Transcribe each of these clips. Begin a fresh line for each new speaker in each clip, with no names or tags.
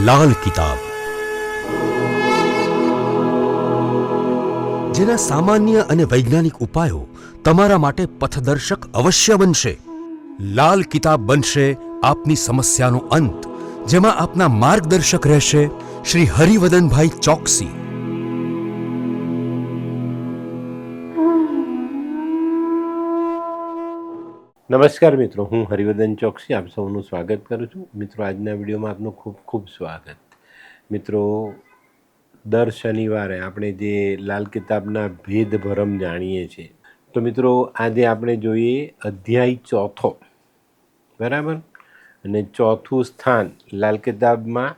લાલ કિતાબ, જેના સામાન્ય અને વૈજ્ઞાનિક ઉપાયો તમારા માટે પથદર્શક અવશ્ય બનશે. લાલ કિતાબ બનશે આપની સમસ્યાનો અંત, જેમાં આપના માર્ગદર્શક રહેશે શ્રી હરિવદનભાઈ ચોકસી.
નમસ્કાર મિત્રો, હું હરિવદન ચોકસી આપ સૌનું સ્વાગત કરું છું. મિત્રો, આજના વિડીયોમાં આપનું ખૂબ ખૂબ સ્વાગત. મિત્રો, દર શનિવારે આપણે જે લાલ કિતાબના ભેદ ભરમ જાણીએ છીએ, તો મિત્રો આજે આપણે જોઈએ અધ્યાય ચોથો, બરાબર. અને ચોથું સ્થાન લાલ કિતાબમાં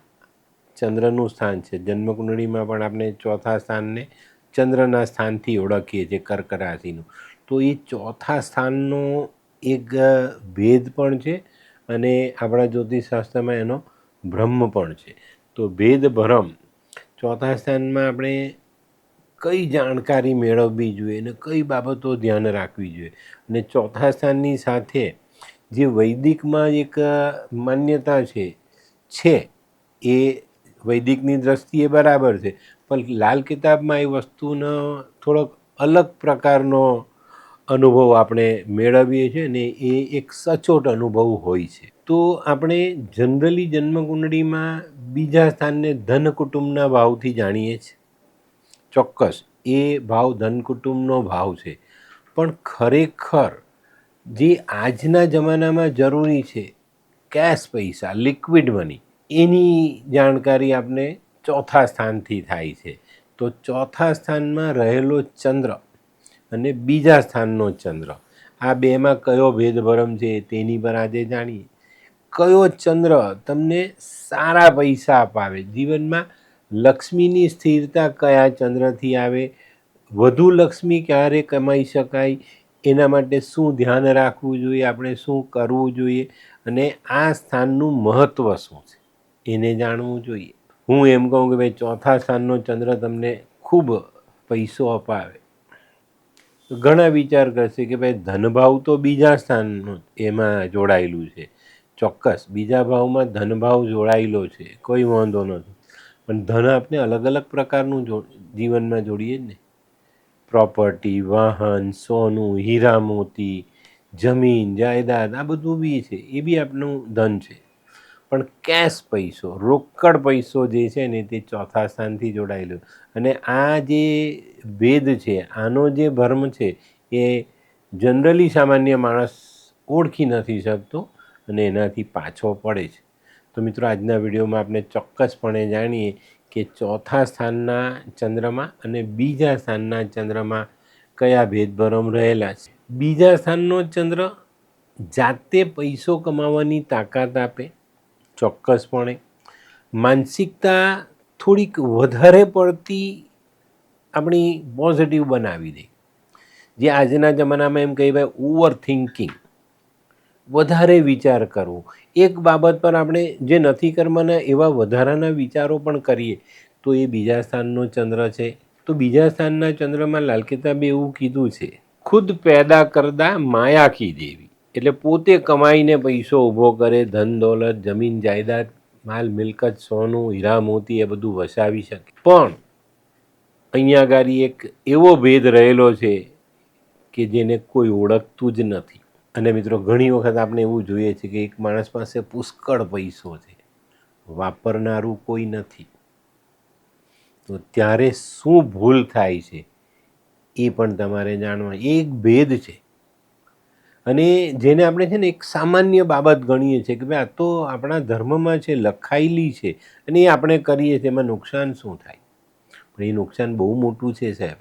ચંદ્રનું સ્થાન છે. જન્મકુંડળીમાં પણ આપણે ચોથા સ્થાનને ચંદ્રના સ્થાનથી ઓળખીએ છીએ, કર્ક રાશિનું. તો એ ચોથા સ્થાનનો એક ભેદ પણ છે અને આપણા જ્યોતિષશાસ્ત્રમાં એનો બ્રહ્મ પણ છે. તો ભેદ ભરમ, ચોથા સ્થાનમાં આપણે કઈ જાણકારી મેળવવી જોઈએ અને કઈ બાબતો ધ્યાન રાખવી જોઈએ. અને ચોથા સ્થાનની સાથે જે વૈદિકમાં એક માન્યતા છે એ વૈદિકની દ્રષ્ટિએ બરાબર છે, પણ લાલ કિતાબમાં એ વસ્તુનો થોડોક અલગ પ્રકારનો અનુભવ આપણે મેળવીએ છીએ અને એ એક સચોટ અનુભવ હોય છે. તો આપણે જનરલી જન્મકુંડળીમાં બીજા સ્થાનને ધન કુટુંબના ભાવથી જાણીએ છીએ. ચોક્કસ એ ભાવ ધન કુટુંબનો ભાવ છે, પણ ખરેખર જે આજના જમાનામાં જરૂરી છે, કેશ પૈસા, લિક્વિડ મની, એની જાણકારી આપણે ચોથા સ્થાનથી થાય છે. તો ચોથા સ્થાનમાં રહેલો ચંદ્ર અને બીજા સ્થાનનો ચંદ્ર, આ બેમાં કયો ભેદભરમ છે તેની પર આજે જાણીએ. કયો ચંદ્ર તમને સારા પૈસા અપાવે, જીવનમાં લક્ષ્મીની સ્થિરતા કયા ચંદ્રથી આવે, વધુ લક્ષ્મી ક્યારે કમાઈ શકાય, એના માટે શું ધ્યાન રાખવું જોઈએ, આપણે શું કરવું જોઈએ, અને આ સ્થાનનું મહત્ત્વ શું છે એને જાણવું જોઈએ. હું એમ કહું કે ભાઈ ચોથા સ્થાનનો ચંદ્ર તમને ખૂબ પૈસો અપાવે, ઘણા વિચાર કરશે કે ભાઈ ધનભાવ તો બીજા સ્થાનનું એમાં જોડાયેલું છે. ચોક્કસ બીજા ભાવમાં ધનભાવ જોડાયેલો છે, કોઈ વાંધો નથી, પણ ધન આપણે અલગ અલગ પ્રકારનું જીવનમાં જોડીએ જ ને. પ્રોપર્ટી, વાહન, સોનું, હીરા મોતી, જમીન જાયદાદ, આ બધું બી છે, એ બી આપણું ધન છે. પણ કેશ પૈસો, રોકડ પૈસો જે છે ને તે ચોથા સ્થાનથી જોડાયેલો. અને આ જે ભેદ છે, આનો જે ભર્મ છે, એ જનરલી સામાન્ય માણસ ઓળખી નથી શકતો અને એનાથી પાછો પડે છે. તો મિત્રો, આજના વિડીયોમાં આપણે ચોક્કસપણે જાણીએ કે ચોથા સ્થાનના ચંદ્રમાં અને બીજા સ્થાનના ચંદ્રમાં કયા ભેદભરમ રહેલા છે. બીજા સ્થાનનો ચંદ્ર જાતે પૈસો કમાવાની તાકાત આપે, ચોક્કસપણે. માનસિકતા થોડીક વધારે પડતી આપણી પોઝિટિવ બનાવી દે. જે આજના જમાનામાં એમ કહી ભાઈ ઓવર થિંકિંગ, વધારે વિચાર કરવો, એક બાબત પર આપણે જે નથી કરવાના એવા વધારાના વિચારો પણ કરીએ, તો એ બીજા સ્થાનનો ચંદ્ર છે. તો બીજા સ્થાનના ચંદ્રમાં લાલ કિતાબે એવું કીધું છે, ખુદ પેદા કરદા માયા કી દેવી, એટલે પોતે કમાઈને પૈસો ઊભો કરે, ધન દોલત, જમીન જાયદાદ, માલ મિલકત, સોનું, હીરા મોતી, એ બધું વસાવી શકે. પણ અહીંયા આગળ એક એવો ભેદ રહેલો છે કે જેને કોઈ ઓળખતું જ નથી. અને મિત્રો, ઘણી વખત આપણે એવું જોઈએ છે કે એક માણસ પાસે પુષ્કળ પૈસો છે, વાપરનારું કોઈ નથી. તો ત્યારે શું ભૂલ થાય છે એ પણ તમારે જાણવા, એક ભેદ છે. અને જેને આપણે છે ને એક સામાન્ય બાબત ગણીએ છીએ કે ભાઈ આ તો આપણા ધર્મમાં છે, લખાયેલી છે, અને એ આપણે કરીએ છીએ, એમાં નુકસાન શું થાય? પણ એ નુકસાન બહુ મોટું છે સાહેબ,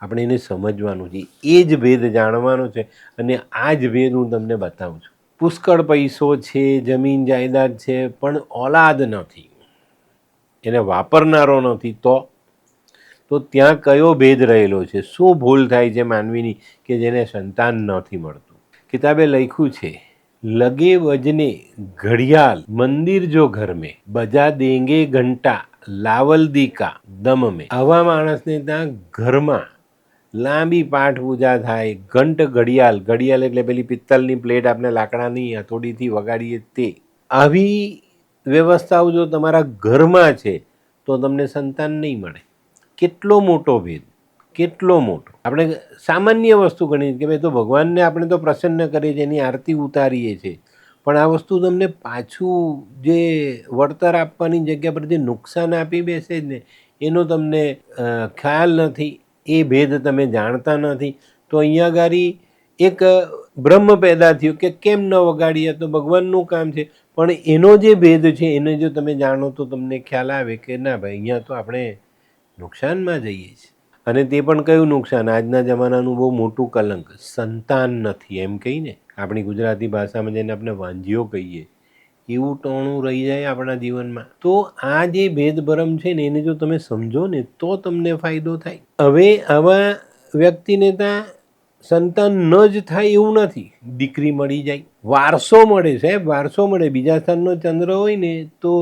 આપણે એને સમજવાનું છે, એ જ ભેદ જાણવાનો છે. અને આ જ ભેદ હું તમને બતાવું છું. પુષ્કળ પૈસો છે, જમીન જાયદાદ છે, પણ ઓલાદ નથી, એને વાપરનારો નથી, તો ત્યાં કયો ભેદ રહેલો છે? શું ભૂલ થાય છે માનવીની કે જેને સંતાન નથી મળતું? કિતાબે લખ્યું છે, લગે વજને ઘડિયાળ મંદિર જો ઘર મેં, બજા દેંગે ઘંટા લાવલ દીકા દમ મેં. આવા માણસને ત્યાં ઘરમાં લાંબી પાઠ પૂજા થાય, ઘંટ ઘડિયાળ, ઘડિયાળ એટલે પેલી પિત્તળની પ્લેટ આપણે લાકડાની હથોડીથી વગાડીએ તે, આવી વ્યવસ્થાઓ જો તમારા ઘરમાં છે તો તમને સંતાન નહીં મળે. કેટલો મોટો ભેદ, કેટલો મોટો. આપણે સામાન્ય વસ્તુ ગણીએ કે ભાઈ તો ભગવાનને આપણે તો પ્રસન્ન કરીએ છીએ, એની આરતી ઉતારીએ છીએ, પણ આ વસ્તુ તમને પાછું જે વળતર આપવાની જગ્યા પર જે નુકસાન આપી બેસે જ ને એનો તમને ખ્યાલ નથી, એ ભેદ તમે જાણતા નથી. તો અહીંયા ગાડી એક બ્રહ્મ પેદા થયું કે કેમ ન વગાડીએ, તો ભગવાનનું કામ છે, પણ એનો જે ભેદ છે એને જો તમે જાણો તો તમને ખ્યાલ આવે કે ના ભાઈ અહીંયા તો આપણે નુકસાનમાં જઈએ છીએ. અને તે પણ કયું નુકસાન? આજના જમાનાનું બહુ મોટું કલંક, સંતાન નથી એમ કહીને આપણી ગુજરાતી ભાષામાં જેને આપણે વાંજીઓ કહીએ, એવું ટોણું રહી જાય આપણા જીવનમાં. તો આ જે ભેદભરમ છે ને એને જો તમે સમજો ને તો તમને ફાયદો થાય. હવે આવા વ્યક્તિને ત્યાં સંતાન ન જ થાય એવું નથી, દીકરી મળી જાય, વારસો મળે સાહેબ, વારસો મળે. બીજા સ્થાનનો ચંદ્ર હોય ને તો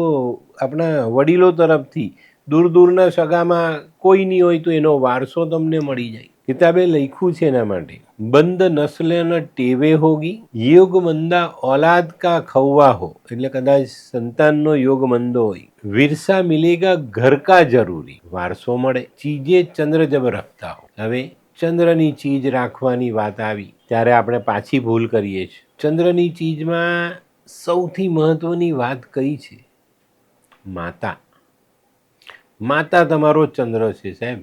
આપણા વડીલો તરફથી દૂર દૂરના સગામાં કોઈ નહીં હોય તો એનો વારસો તમને મળી જાય. કિતાબે લખ્યું છે એના માટે, બંદ નસ્લે ન ટેવે હોગી, યોગ મંદા ઓલાદ કા ખવવા હો, એટલે કદાચ સંતાનનો યોગ મંદો હોય, વિરસા મિલેગા ઘર કા જરૂરી, વારસો મળે. ચીજે ચંદ્ર જબ રખતા હો. હવે ચંદ્રની ચીજ રાખવાની વાત આવી ત્યારે આપણે પાછી ભૂલ કરીએ છીએ. ચંદ્રની ચીજમાં સૌથી મહત્વની વાત કઈ છે? માતા. માતા તમારો ચંદ્ર છે સાહેબ.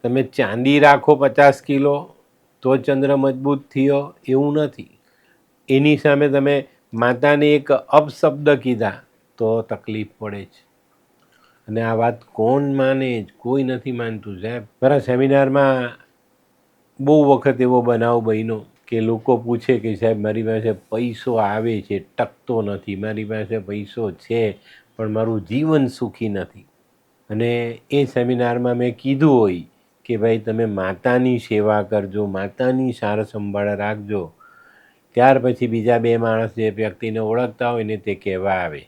તમે ચાંદી રાખો 50 કિલો તો ચંદ્ર મજબૂત થયો એવું નથી. એની સામે તમે માતાને એક અપશબ્દ કીધા તો તકલીફ પડે છે. અને આ વાત કોણ માને? જ કોઈ નથી માનતું સાહેબ. મારા સેમિનારમાં બહુ વખત એવો બનાવ બન્યો કે લોકો પૂછે કે સાહેબ મારી પાસે પૈસો આવે છે, ટકતો નથી, મારી પાસે પૈસો છે પણ મારું જીવન સુખી નથી. અને એ સેમિનારમાં મેં કીધું હોય કે ભાઈ તમે માતાની સેવા કરજો, માતાની સાર સંભાળ રાખજો. ત્યાર પછી બીજા બે માણસ જે વ્યક્તિને ઓળખતા હોય ને તે કહેવા આવે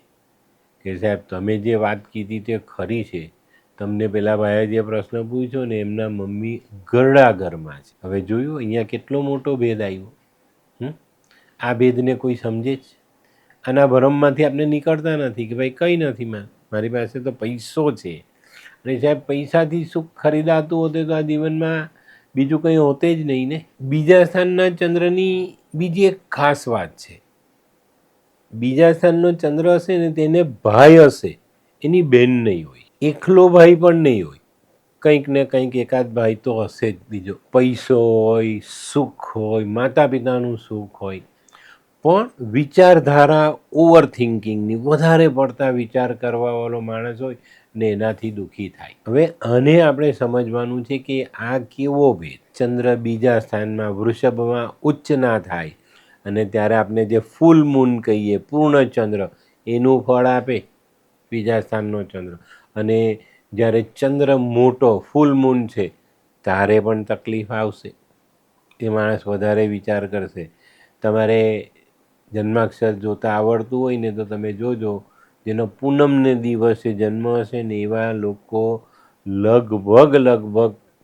કે સાહેબ તમે જે વાત કીધી તે ખરી છે, તમને પેલા ભાઈએ જે પ્રશ્ન પૂછ્યો ને એમના મમ્મી ઘરડા ઘરમાં છે. હવે જોયું અહીંયા કેટલો મોટો ભેદ આવ્યો. આ ભેદને કોઈ સમજે જ? આના ભરમમાંથી આપણે નીકળતા નથી કે ભાઈ કંઈ નથી, મારી પાસે તો પૈસો છે. અને સાહેબ પૈસાથી સુખ ખરીદાતું હોતે તો આ જીવનમાં બીજું કંઈ હોતે જ નહીં ને. બીજા સ્થાનના ચંદ્રની બીજી એક ખાસ વાત છે. બીજા સ્થાનનો ચંદ્ર હશે ને તેને ભાઈ હશે, એની બહેન નહીં હોય, એકલો ભાઈ પણ નહીં હોય, કંઈક ને કંઈક એકાદ ભાઈ તો હશે જ. બીજો પૈસો હોય, સુખ હોય, માતા પિતાનું સુખ હોય, પણ વિચારધારા ઓવર થિંકિંગની, વધારે પડતા વિચાર કરવાવાળો માણસ હોય ને એનાથી દુઃખી થાય. હવે આને આપણે સમજવાનું છે કે આ કેવો ભેદ. ચંદ્ર બીજા સ્થાનમાં વૃષભમાં ઉચ્ચ ના થાય અને ત્યારે આપણે જે ફૂલ મૂન કહીએ, પૂર્ણ ચંદ્ર, એનું ફળ આપે બીજા સ્થાનનો ચંદ્ર. અને જ્યારે ચંદ્ર મોટો ફૂલ મૂન છે ત્યારે પણ તકલીફ આવશે. એ માણસ વધારે વિચાર કરશે. તમારે જન્માક્ષર જોતા આવડતું હોય ને તો તમે જોજો, જેનો પૂનમને દિવસે જન્મ હશે ને એવા લોકો લગભગ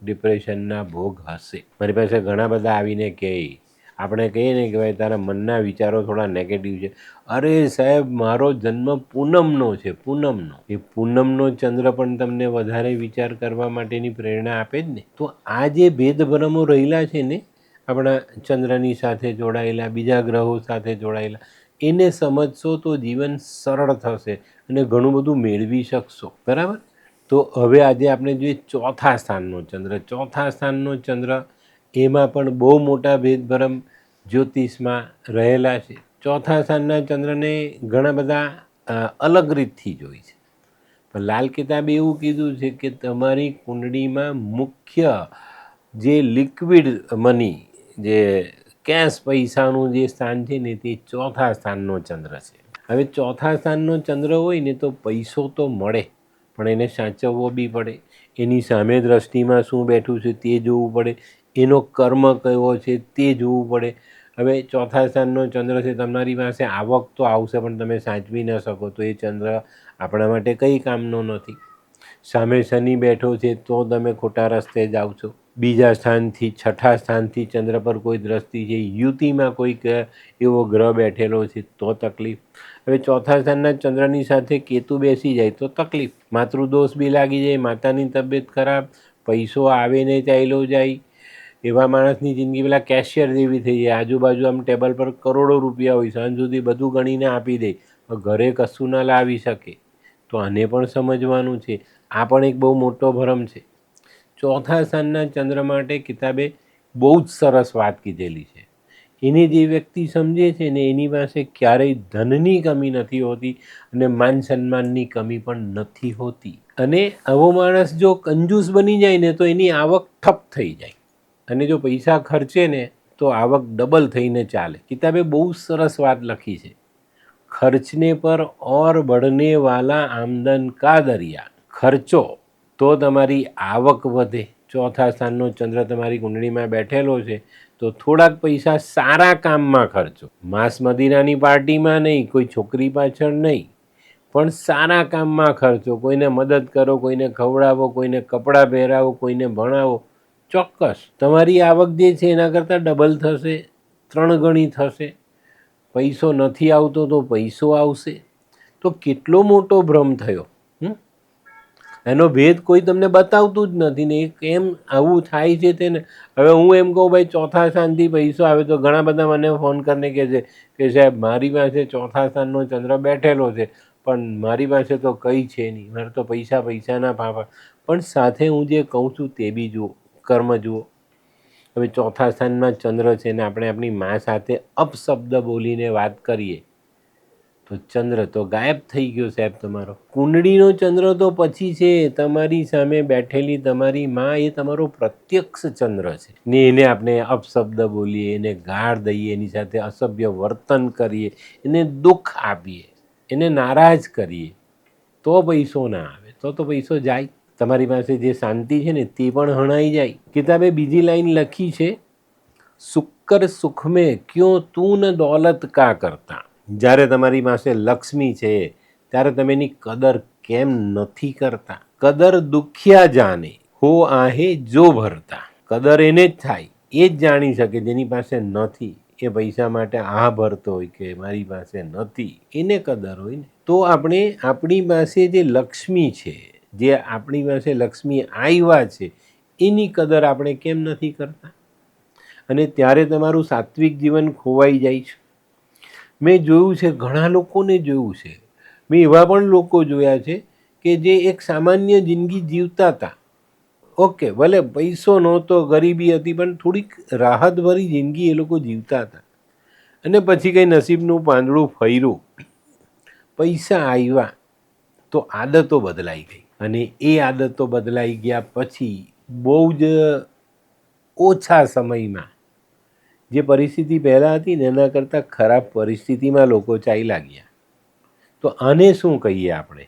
ડિપ્રેશનના ભોગ હશે. મારી પાસે ઘણા બધા આવીને કહે, આપણે કહીએ ને કે ભાઈ તારા મનના વિચારો થોડા નેગેટિવ છે. અરે સાહેબ મારો જન્મ પૂનમનો છે, પૂનમનો. એ પૂનમનો ચંદ્ર પણ તમને વધારે વિચાર કરવા માટેની પ્રેરણા આપે જ ને. તો આ જે ભેદભરમો રહેલા છે ને આપણા ચંદ્રની સાથે જોડાયેલા, બીજા ગ્રહો સાથે જોડાયેલા, એને સમજશો તો જીવન સરળ થશે અને ઘણું બધું મેળવી શકશો. બરાબર? તો હવે આજે આપણે જોઈએ ચોથા સ્થાનનો ચંદ્ર. ચોથા સ્થાનનો ચંદ્ર એમાં પણ બહુ મોટા ભેદભરમ જ્યોતિષમાં રહેલા છે. ચોથા સ્થાનના ચંદ્રને ઘણા બધા અલગ રીતથી જોઈ છે. પણ લાલ કિતાબે એવું કીધું છે કે તમારી કુંડળીમાં મુખ્ય જે લિક્વિડ મની, જે કેશ પૈસાનું જે સ્થાન છે ને તે ચોથા સ્થાનનો ચંદ્ર છે. હવે ચોથા સ્થાનનો ચંદ્ર હોય ને તો પૈસો તો મળે પણ એને સાચવવો બી પડે. એની સામે દ્રષ્ટિમાં શું બેઠું છે તે જોવું પડે, એનો કર્મ કયો છે તે જોવું પડે. હવે ચોથા સ્થાનનો ચંદ્ર છે, તમારી પાસે આવક તો આવશે પણ તમે સાચવી ન શકો તો એ ચંદ્ર આપણા માટે કંઈ કામનો નથી. સામે શનિ બેઠો છે તો તમે ખોટા રસ્તે જાઓ છો. બીજા સ્થાનથી છઠ્ઠા સ્થાનથી ચંદ્ર પર કોઈ દ્રષ્ટિ છે, યુતિમાં કોઈક એવો ગ્રહ બેઠેલો છે તો તકલીફ. હવે ચોથા સ્થાનના ચંદ્રની સાથે કેતુ બેસી જાય તો તકલીફ, માતૃદોષ બી લાગી જાય, માતાની તબિયત ખરાબ, પૈસો આવે ને ચાલ્યો જાય. એવા માણસની જિંદગી પેલા કેશિયર જેવી થઈ જાય, આજુબાજુ આમ ટેબલ પર કરોડો રૂપિયા હોય, સાંજ સુધી બધું ગણીને આપી દે, ઘરે કશું ના લાવી શકે. તો આને પણ સમજવાનું છે. આ પણ એક બહુ મોટો ભ્રમ છે. ચોથા સ્થાનના ચંદ્ર માટે કિતાબે બહુ જ સરસ વાત કીધેલી છે. એને જે વ્યક્તિ સમજે છે ને એની પાસે ક્યારેય ધનની કમી નથી હોતી અને માન સન્માનની કમી પણ નથી હોતી. અને આવો માણસ જો કંજૂસ બની જાય ને તો એની આવક ઠપ થઈ જાય, અને જો પૈસા ખર્ચે ને તો આવક ડબલ થઈને ચાલે. કિતાબે બહુ સરસ વાત લખી છે, ખર્ચને પર ઓર બઢને વાલા આમદન કા દરિયા. ખર્ચો તો તમારી આવક વધે. ચોથા સ્થાનનો ચંદ્ર તમારી કુંડળીમાં બેઠેલો છે તો થોડાક પૈસા સારા કામમાં ખર્ચો, માંસ મદિરાની પાર્ટીમાં નહીં, કોઈ છોકરી પાછળ નહીં, પણ સારા કામમાં ખર્ચો. કોઈને મદદ કરો, કોઈને ખવડાવો, કોઈને કપડાં પહેરાવો, કોઈને ભણાવો. ચોક્કસ તમારી આવક જે છે એના કરતાં ડબલ થશે, 3 ગણી થશે. પૈસો નથી આવતો તો પૈસો આવશે. તો કેટલો મોટો ભ્રમ થયો. એનો ભેદ કોઈ તમને બતાવતું જ નથી ને કેમ આવું થાય છે તેને. હવે હું એમ કહું ભાઈ ચોથા સ્થાનથી પૈસો આવે તો ઘણા બધા મને ફોન કરીને કહે છે કે સાહેબ મારી પાસે ચોથા સ્થાનનો ચંદ્ર બેઠેલો છે પણ મારી પાસે તો કંઈ છે નહીં, મારે તો પૈસાના ફાંફા. પણ સાથે હું જે કહું છું તે બી જુઓ, કર્મ જુઓ. હવે ચોથા સ્થાનમાં ચંદ્ર છે ને આપણે આપણી મા સાથે અપશબ્દ બોલીને વાત કરીએ તો ચંદ્ર તો ગાયબ થઈ ગયો સાહેબ તમારો. કુંડળીનો ચંદ્ર તો પછી છે, તમારી સામે બેઠેલી તમારી માં એ તમારો પ્રત્યક્ષ ચંદ્ર છે ને એને આપણે અપશબ્દ બોલીએ, એને ગાળ દઈએ, એની સાથે અસભ્ય વર્તન કરીએ, એને દુઃખ આપીએ, એને નારાજ કરીએ તો પૈસો ના આવે, તો પૈસો જાય. તમારી પાસે જે શાંતિ છે ને તે પણ હણાઈ જાય. કિતાબે બીજી લાઈન લખી છે, શુક્ર સુખ મેં ક્યો તું ન દોલત કા કરતા. જ્યારે તમારી પાસે લક્ષ્મી છે ત્યારે તમે એની કદર કેમ નથી કરતા? કદર દુખિયા જાને હો આહે જો ભરતા. કદર એને જ થાય, એ જ જાણી શકે જેની પાસે નથી. એ પૈસા માટે આ ભરતો હોય કે મારી પાસે નથી, એને કદર હોય ને. તો આપણે આપણી પાસે જે લક્ષ્મી છે, જે આપણી પાસે લક્ષ્મી આવ્યા છે એની કદર આપણે કેમ નથી કરતા? અને ત્યારે તમારું સાત્વિક જીવન ખોવાઈ જાય છે. મેં જોયું છે, ઘણા લોકોને જોયું છે, મેં એવા પણ લોકો જોયા છે કે જે એક સામાન્ય જિંદગી જીવતા હતા. ઓકે, ભલે પૈસો નહોતો, ગરીબી હતી, પણ થોડીક રાહતભરી જિંદગી એ લોકો જીવતા હતા. અને પછી કંઈ નસીબનું પાંદડું ફર્યું, પૈસા આવ્યા તો આદતો બદલાઈ ગઈ. અને એ આદતો બદલાઈ ગયા પછી બહુ જ ઓછા સમયમાં જે પરિસ્થિતિ પહેલાં હતી ને એના કરતાં ખરાબ પરિસ્થિતિમાં લોકો ચાલ્યા ગયા. તો આને શું કહીએ આપણે?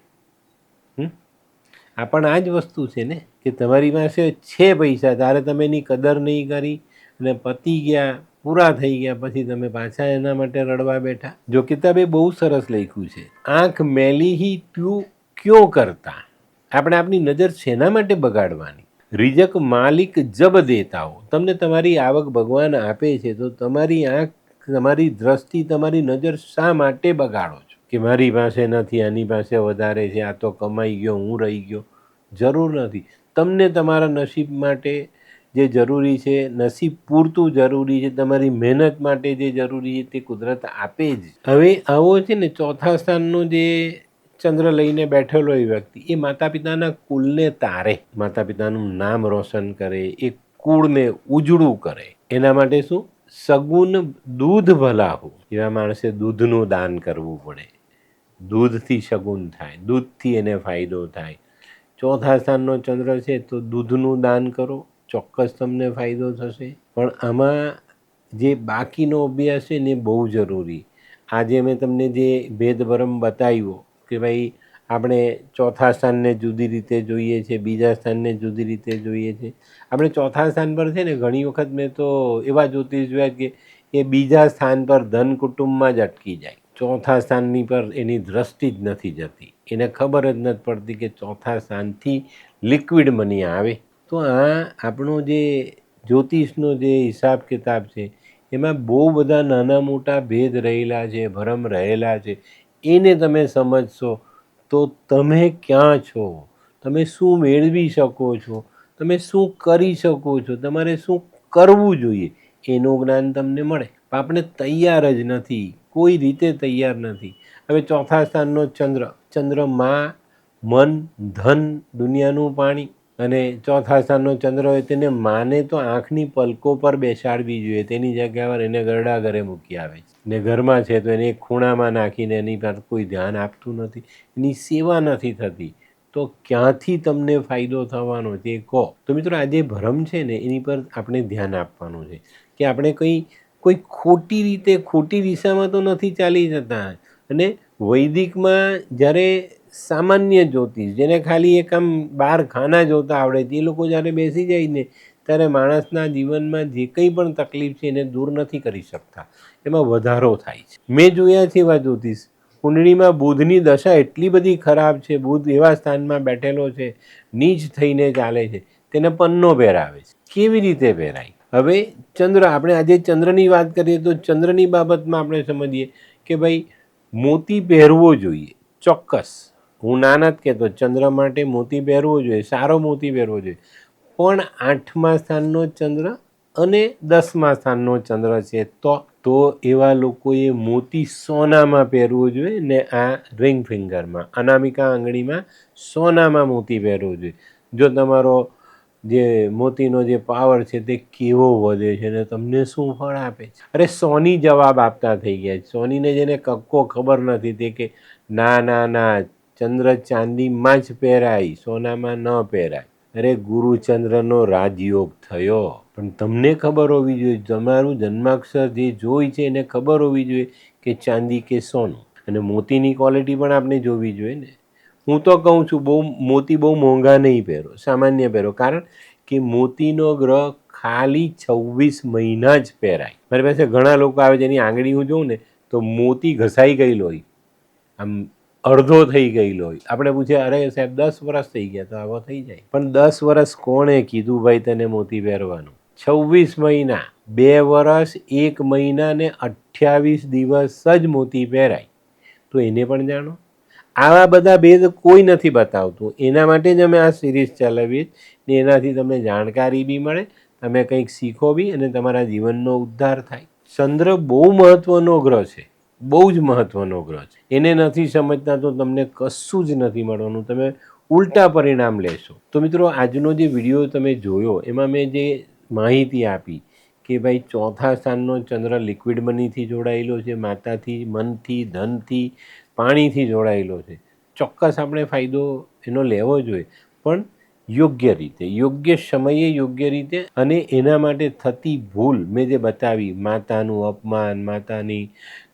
આ પણ આ જ વસ્તુ છે ને કે તમારી પાસે છે પૈસા, ત્યારે તમે એની કદર નહીં કરી અને પતી ગયા, પૂરા થઈ ગયા, પછી તમે પાછા એના માટે રડવા બેઠા. જો કિતાબે બહુ સરસ લખ્યું છે, આંખ મેલી હી તું ક્यों કરતા. આપણે આપણી નજર શેના માટે બગાડવાની? રિઝક માલિક જબ દેતા હો. તમને તમારી આવક ભગવાન આપે છે તો તમારી આંખ, તમારી દ્રષ્ટિ, તમારી નજર શા માટે બગાડો છો કે મારી પાસે નથી, આની પાસે વધારે છે, આ તો કમાઈ ગયો, હું રહી ગયો? જરૂર નથી. તમને તમારા નસીબ માટે જે જરૂરી છે, નસીબ પૂરતું જરૂરી છે, તમારી મહેનત માટે જે જરૂરી છે તે કુદરત આપે જ. હવે આવો છે ને ચોથા સ્થાનનો જે ચંદ્ર લઈને બેઠેલો એ વ્યક્તિ, એ માતા પિતાના કુલને તારે, માતા પિતાનું નામ રોશન કરે, એ કુળને ઉજળું કરે. એના માટે શું? સગુન દૂધ ભલાહું. એવા માણસે દૂધનું દાન કરવું પડે. દૂધથી સગુન થાય, દૂધથી એને ફાયદો થાય. ચોથા સ્થાનનો ચંદ્ર છે તો દૂધનું દાન કરો, ચોક્કસ તમને ફાયદો થશે. પણ આમાં જે બાકીનો અભ્યાસ છે ને બહુ જરૂરી. આજે મેં તમને જે ભેદભરમ બતાવ્યો કે ભાઈ આપણે ચોથા સ્થાનને જુદી રીતે જોઈએ છે, બીજા સ્થાનને જુદી રીતે જોઈએ છે. આપણે ચોથા સ્થાન પર છે ને ઘણી વખત મેં તો એવા જ્યોતિષ જોયા કે એ બીજા સ્થાન પર ધન કુટુંબમાં જ અટકી જાય, ચોથા સ્થાનની પર એની દ્રષ્ટિ જ નથી જતી. એને ખબર જ નથી પડતી કે ચોથા સ્થાનથી લિક્વિડ મની આવે. તો તો આ આપણો જે જ્યોતિષનો જે હિસાબ કિતાબ છે એમાં બહુ બધા નાના મોટા ભેદ રહેલા છે, ભરમ રહેલા છે. એને તમે સમજશો તો તમે ક્યાં છો, તમે શું મેળવી શકો છો, તમે શું કરી શકો છો, તમારે શું કરવું જોઈએ એનું જ્ઞાન તમને મળે. આપણે તૈયાર જ નથી, કોઈ રીતે તૈયાર નથી. હવે ચોથા સ્થાનનો ચંદ્ર, ચંદ્રમાં મન, ધન, દુનિયાનું પાણી. અને ચોથા સ્થાનનો ચંદ્ર હોય તેને માને તો આંખની પલકો પર બેસાડવી જોઈએ, તેની જગ્યા પર એને ગરડા ઘરે મૂકી આવે છે. ને ઘરમાં છે તો એને એક ખૂણામાં નાખીને એની પર કોઈ ધ્યાન આપતું નથી, એની સેવા નથી થતી. તો ક્યાંથી તમને ફાયદો થવાનો તે કહો. તો મિત્રો આ જે ભ્રમ છે ને એની પર આપણે ધ્યાન આપવાનું છે કે આપણે કોઈ ખોટી રીતે ખોટી દિશામાં તો નથી ચાલી જતા. અને વૈદિકમાં જ્યારે સામાન્ય જ્યોતિષ, જેને ખાલી એક આમ 12 ખાના જોતા આવડે છે, એ લોકો જ્યારે બેસી જાય ને ત્યારે માણસના જીવનમાં જે કંઈ પણ તકલીફ છે એને દૂર નથી કરી શકતા, એમાં વધારો થાય છે. મેં જોયા છે એવા જ્યોતિષ, કુંડળીમાં બુધની દશા એટલી બધી ખરાબ છે, બુધ એવા સ્થાનમાં બેઠેલો છે, નીચ થઈને ચાલે છે, તેને પન્નો પહેરાવે છે. કેવી રીતે પહેરાય? હવે ચંદ્ર, આપણે આજે ચંદ્રની વાત કરીએ તો ચંદ્રની બાબતમાં આપણે સમજીએ કે ભાઈ મોતી પહેરવો જોઈએ, ચોક્કસ. હું ના નથી કહેતો, ચંદ્ર માટે મોતી પહેરવો જોઈએ, સારો મોતી પહેરવો જોઈએ. પણ 8મા સ્થાનનો ચંદ્ર અને 10મા સ્થાનનો ચંદ્ર છે તો એવા લોકોએ મોતી સોનામાં પહેરવું જોઈએ ને આ રિંગ ફિંગરમાં, અનામિકા આંગળીમાં સોનામાં મોતી પહેરવું જોઈએ. જો તમારો જે મોતીનો જે પાવર છે તે કેવો વધે છે ને તમને શું ફળ આપે છે. અરે સોની જવાબ આપતા થઈ ગયા છે. સોનીને જેને કક્કો ખબર નથી તે કે ના ના ના, ચંદ્ર ચાંદીમાં જ પહેરાય, સોનામાં ન પહેરાય. અરે ગુરુચંદ્રનો રાજયોગ થયો, પણ તમને ખબર હોવી જોઈએ, તમારું જન્માક્ષર જે જોઈ છે એને ખબર હોવી જોઈએ કે ચાંદી કે સોનું. અને મોતીની ક્વોલિટી પણ આપણે જોવી જોઈએ ને. હું તો કહું છું મોતી બહુ મોંઘા નહીં પહેરો, સામાન્ય પહેરો. કારણ કે મોતીનો ગ્રહ ખાલી 26 મહિના જ પહેરાય. મારી પાસે ઘણા લોકો આવે છે, એની આંગળી હું જોઉં ને તો મોતી ઘસાઈ ગયેલો હોય, આમ અડધો થઈ ગયેલો હોય. આપણે પૂછીએ, અરે સાહેબ 10 વર્ષ થઈ ગયા, તો આવો થઈ જાય. પણ 10 વર્ષ કોણે કીધું ભાઈ તને મોતી પહેરવાનું? 26 મહિના, 2 વર્ષ 1 મહિના ને 28 દિવસ જ મોતી પહેરાય. તો એને પણ જાણો. આવા બધા ભેદ કોઈ નથી બતાવતું, એના માટે જ અમે આ સિરીઝ ચલાવીએ ને એનાથી તમને જાણકારી બી મળે, તમે કંઈક શીખો બી અને તમારા જીવનનો ઉદ્ધાર થાય. ચંદ્ર બહુ મહત્વનો ગ્રહ છે, બહુ જ મહત્વનો ગ્રહ છે. એને નથી સમજતા તો તમને કશું જ નથી મળવાનું, તમે ઉલટા પરિણામ લેશો. તો મિત્રો આજનો જે વિડીયો તમે જોયો એમાં મેં જે માહિતી આપી કે ભાઈ ચોથા સ્થાનનો ચંદ્ર લિક્વિડ મનીથી જોડાયેલો છે, માતાથી, મનથી, ધનથી, પાણીથી જોડાયેલો છે. ચોક્કસ આપણે ફાયદો એનો લેવો જોઈએ, પણ યોગ્ય રીતે, યોગ્ય સમયે, યોગ્ય રીતે. અને એના માટે થતી ભૂલ મેં જે બતાવી, માતાનું અપમાન, માતાની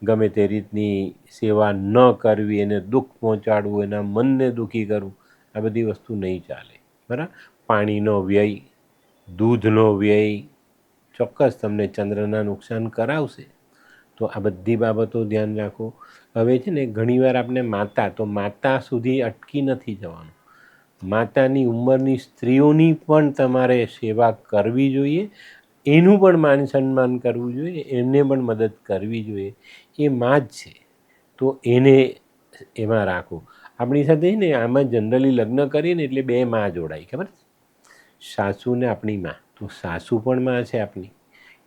ગમે તે રીતની સેવા ન કરવી, એને દુઃખ પહોંચાડવું, એના મનને દુઃખી કરવું, આ બધી વસ્તુ નહીં ચાલે. બરાબર? પાણીનો વ્યય, દૂધનો વ્યય ચોક્કસ તમને ચંદ્રના નુકસાન કરાવશે. તો આ બધી બાબતો ધ્યાન રાખો. હવે છે ને ઘણીવાર આપણે માતા સુધી અટકી નથી જવાનું. માતાની ઉંમરની સ્ત્રીઓની પણ તમારે સેવા કરવી જોઈએ, એનું પણ માન સન્માન કરવું જોઈએ, એમને પણ મદદ કરવી જોઈએ. એ માં જ છે તો એને એમાં રાખો. આપણી સાથે ને આમાં જનરલી લગ્ન કરીએ ને એટલે 2 માં જોડાય, ખબર છે? સાસુ ને આપણી માં. તો સાસુ પણ માં છે આપણી,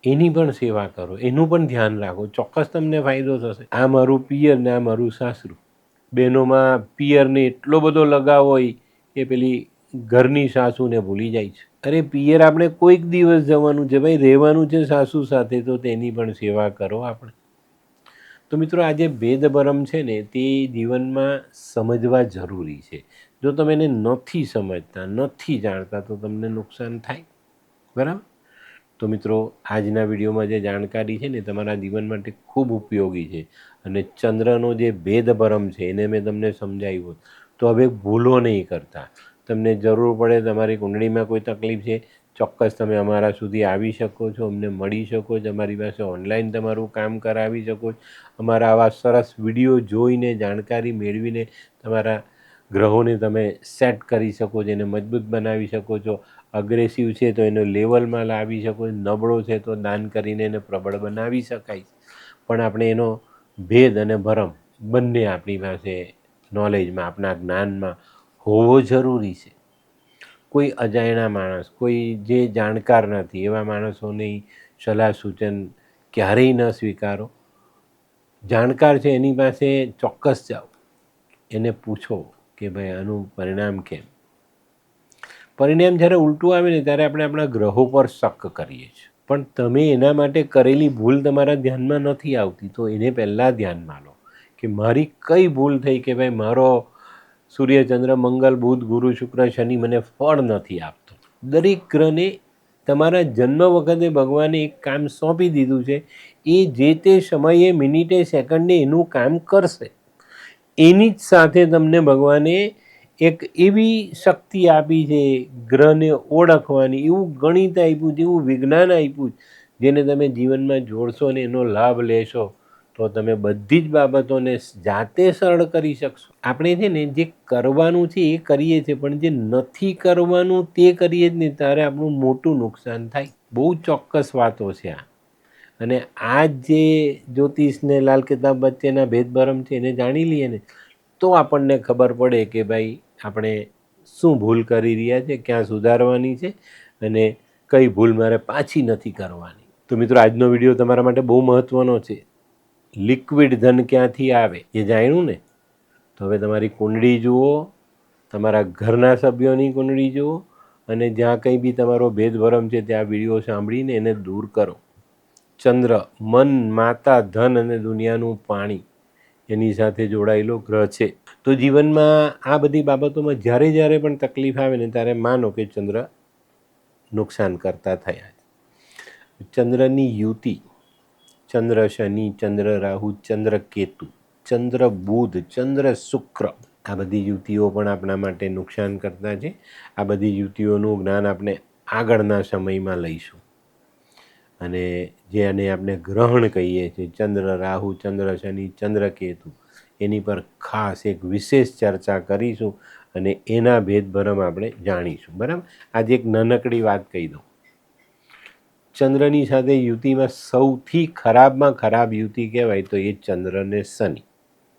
એની પણ સેવા કરો, એનું પણ ધ્યાન રાખો, ચોક્કસ તમને ફાયદો થશે. આ મારું પિયર ને આ મારું સાસરું, બહેનોમાં પિયરને એટલો બધો લગાવ હોય કે પેલી ઘરની સાસુને ભૂલી જાય છે. અરે પિયર આપણે કોઈક દિવસ જવાનું છે ભાઈ, રહેવાનું છે સાસુ સાથે, તો તેની પણ સેવા કરો આપણે. તો મિત્રો આ જે ભેદભરમ છે ને તે જીવનમાં સમજવા જરૂરી છે. જો તમે એને નથી સમજતા, નથી જાણતા તો તમને નુકસાન થાય. બરાબર? તો મિત્રો આજના વિડીયોમાં જે જાણકારી છે ને તમારા જીવન માટે ખૂબ ઉપયોગી છે. અને ચંદ્રનો જે ભેદભરમ છે એને મેં તમને સમજાવ્યું. તો હવે ભૂલો નહીં કરતા. તમને જરૂર પડે, તમારી કુંડળીમાં કોઈ તકલીફ છે, ચોક્કસ તમે અમારા સુધી આવી શકો છો, અમને મળી શકો છો, અમારી પાસે ઓનલાઈન તમારું કામ કરાવી શકો છો. અમારા આવા સરસ વિડીયો જોઈને, જાણકારી મેળવીને તમારા ગ્રહોને તમે સેટ કરી શકો છો, એને મજબૂત બનાવી શકો છો. અગ્રેસિવ છે તો એને લેવલમાં લાવી શકો, નબળો છે તો દાન કરીને એને પ્રબળ બનાવી શકાય. પણ આપણે એનો ભેદ અને ભરમ બંને આપણી પાસે નોલેજમાં, આપણા જ્ઞાનમાં હોવો જરૂરી છે. કોઈ અજાણ્યા માણસ, કોઈ જે જાણકાર નથી એવા માણસોની સલાહ સૂચન ક્યારેય ન સ્વીકારો. જાણકાર છે એની પાસે ચોક્કસ જાઓ, એને પૂછો કે ભાઈ આનું પરિણામ કેમ. પરિણામ જ્યારે ઉલટું આવે ને ત્યારે આપણે આપણા ગ્રહો પર શક કરીએ છીએ. પણ તમે એના માટે કરેલી ભૂલ તમારા ધ્યાનમાં નથી આવતી, તો એને પહેલાં ધ્યાનમાં લો કે મારી કઈ ભૂલ થઈ કે ભાઈ મારો સૂર્ય, ચંદ્ર, મંગળ, બુધ, ગુરુ, શુક્ર, શનિ મને ફળ નથી આપતો. દરેક ગ્રહને તમારા જન્મ વખતે ભગવાને એક કામ સોંપી દીધું છે. એ જે તે સમયે, મિનિટે, સેકન્ડે એનું કામ કરશે. એની જ સાથે તમને ભગવાને એક એવી શક્તિ આપી છે ગ્રહને ઓળખવાની, એવું ગણિત આપ્યું છે, એવું વિજ્ઞાન આપ્યું છે, જેને તમે જીવનમાં જોડશો અને એનો લાભ લેશો તો તમે બધી જ બાબતોને જાતે સરળ કરી શકશો. આપણે છે ને જે કરવાનું છે એ કરીએ છીએ, પણ જે નથી કરવાનું તે કરીએ જ નહીં, ત્યારે આપણું મોટું નુકસાન થાય. બહુ ચોક્કસ વાતો છે આ. અને આ જે જ્યોતિષને લાલ કિતાબ વચ્ચેના ભેદભરમ છે એને જાણી લઈએ ને તો આપણને ખબર પડે કે ભાઈ આપણે શું ભૂલ કરી રહ્યા છે, ક્યાં સુધારવાની છે અને કઈ ભૂલ મારે પાછી નથી કરવાની. તો મિત્રો, આજનો વિડીયો તમારા માટે બહુ મહત્ત્વનો છે. લિક્વિડ ધન ક્યાંથી આવે એ જાણ્યું ને? તો હવે તમારી કુંડળી જુઓ, તમારા ઘરના સભ્યોની કુંડળી જુઓ અને જ્યાં કંઈ બી તમારો ભેદભરમ છે ત્યાં વિડીયો સાંભળીને એને દૂર કરો. ચંદ્ર મન, માતા, ધન અને દુનિયાનું પાણી એની સાથે જોડાયેલો ગ્રહ છે. તો જીવનમાં આ બધી બાબતોમાં જ્યારે જ્યારે પણ તકલીફ આવે ને ત્યારે માનો કે ચંદ્ર નુકસાન કરતા થયા. ચંદ્રની યુતિ, ચંદ્ર શનિ, ચંદ્ર રાહુ, ચંદ્ર કેતુ, ચંદ્ર બુધ, ચંદ્ર શુક્ર, આ બધી યુતિઓ પણ આપણા માટે નુકસાન કરતા છે. આ બધી યુતિઓનું જ્ઞાન આપણે આગળના સમયમાં લઈશું. અને જેને આપણે ગ્રહણ કહીએ છીએ, ચંદ્ર રાહુ, ચંદ્ર શનિ, ચંદ્ર કેતુ, એની પર ખાસ એક વિશેષ ચર્ચા કરીશું અને એના ભેદભરમ આપણે જાણીશું. બરાબર? આજે એક નાનકડી વાત કહી દઉં. ચંદ્રની સાથે યુતિમાં સૌથી ખરાબમાં ખરાબ યુતિ કહેવાય તો એ ચંદ્ર ને શનિ.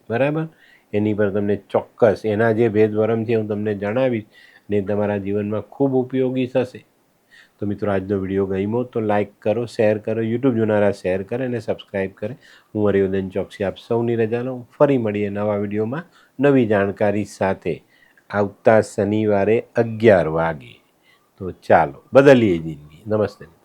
બરાબર? એની પર તમને ચોક્કસ એના જે ભેદભરમ છે હું તમને જણાવીશ ને તમારા જીવનમાં ખૂબ ઉપયોગી થશે. તો મિત્રો, આજનો વિડીયો ગમ્યો તો લાઈક કરો, શેર કરો, યુટ્યુબ જોનારા શેર કરે અને સબસ્ક્રાઈબ કરે. હું હરિવર્ધન ચોકસી આપ સૌની રજા લઉં. ફરી મળીએ નવા વિડીયોમાં નવી જાણકારી સાથે આવતા શનિવારે 11 વાગે. તો ચાલો બદલીએ જિંદગી. નમસ્તે.